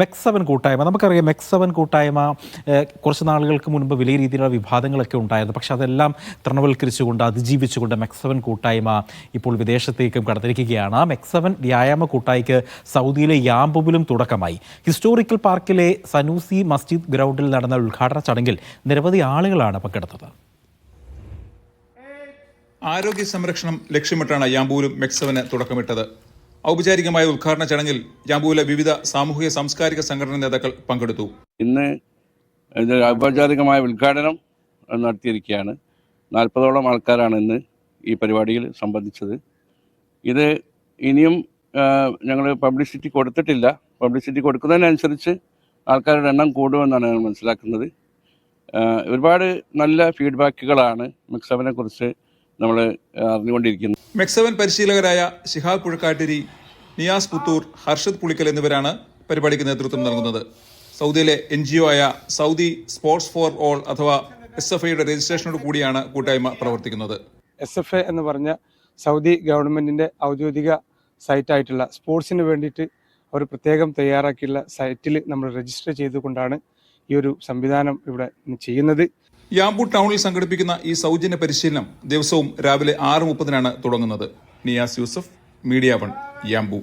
മെക്സവൻ കൂട്ടായ്മ, നമുക്കറിയാം മെക്സവൻ കൂട്ടായ്മ കുറച്ച് നാളുകൾക്ക് മുൻപ് വലിയ രീതിയിലുള്ള വിവാദങ്ങളൊക്കെ ഉണ്ടായിരുന്നു. പക്ഷെ അതെല്ലാം തൃണവൽക്കരിച്ചുകൊണ്ട് അതിജീവിച്ചുകൊണ്ട് മെക്സവൻ കൂട്ടായ്മ ഇപ്പോൾ വിദേശത്തേക്കും കടന്നിരിക്കുകയാണ്. മെക്സവൻ വ്യായാമ കൂട്ടായ്മയ്ക്ക് സൗദിയിലെ യാംബുവിലും തുടക്കമായി. ഹിസ്റ്റോറിക്കൽ പാർക്കിലെ സനൂസി മസ്ജിദ് ഗ്രൗണ്ടിൽ നടന്ന ഉദ്ഘാടന ചടങ്ങിൽ നിരവധി ആളുകളാണ് പങ്കെടുത്തത്. ആരോഗ്യ സംരക്ഷണം ലക്ഷ്യമിട്ടാണ് യാംബുവിലും മെക്സവന് തുടക്കമിട്ടത്. ഔപചാരികമായ ഉദ്ഘാടന ചടങ്ങിൽ യാംബുവിലെ വിവിധ സാമൂഹിക സാംസ്കാരിക സംഘടനാ നേതാക്കൾ പങ്കെടുത്തു. ഇന്ന് ഔപചാരികമായ ഉദ്ഘാടനം നടത്തിയിരിക്കുകയാണ്. 40ഓളം ആൾക്കാരാണ് ഇന്ന് ഈ പരിപാടിയിൽ സംബന്ധിച്ചത്. ഇത് ഇനിയും ഞങ്ങൾ പബ്ലിസിറ്റി കൊടുത്തിട്ടില്ല. പബ്ലിസിറ്റി കൊടുക്കുന്നതിനനുസരിച്ച് ആൾക്കാരുടെ എണ്ണം കൂടുമെന്നാണ് ഞങ്ങൾ മനസ്സിലാക്കുന്നത്. ഒരുപാട് നല്ല ഫീഡ്ബാക്കുകളാണ് മെക്സവനെ കുറിച്ച് നമ്മൾ അറിഞ്ഞുകൊണ്ടിരിക്കുന്നത്. മെക്സവൻ പരിശീലകരായ ശിഹാബ് പുഴക്കാട്ടിരി, നിയാസ് പുത്തൂർ, ഹർഷദ് പുളിക്കൽ എന്നിവരാണ് പരിപാടിക്ക് നേതൃത്വം നൽകുന്നത്. സൗദിയിലെ NGO ആയ സൗദി സ്പോർട്സ് ഫോർ ഓൾ അഥവാ SFAയുടെ രജിസ്ട്രേഷനോട് കൂടിയാണ് കൂട്ടായ്മ പ്രവർത്തിക്കുന്നത്. SFA എന്ന് പറഞ്ഞ സൗദി ഗവൺമെന്റിന്റെ ഔദ്യോഗിക സൈറ്റായിട്ടുള്ള സ്പോർട്സിന് വേണ്ടിയിട്ട് അവർ പ്രത്യേകം തയ്യാറാക്കിയുള്ള സൈറ്റിൽ നമ്മൾ രജിസ്റ്റർ ചെയ്തുകൊണ്ടാണ് ഈ ഒരു സംവിധാനം ഇവിടെ ചെയ്യുന്നത്. യാംബു ടൗണിൽ സംഘടിപ്പിക്കുന്ന ഈ സൗജന്യ പരിശീലനം ദിവസവും രാവിലെ 6:30 തുടങ്ങുന്നത്. Niyas Yusuf, media 1, Yanbu.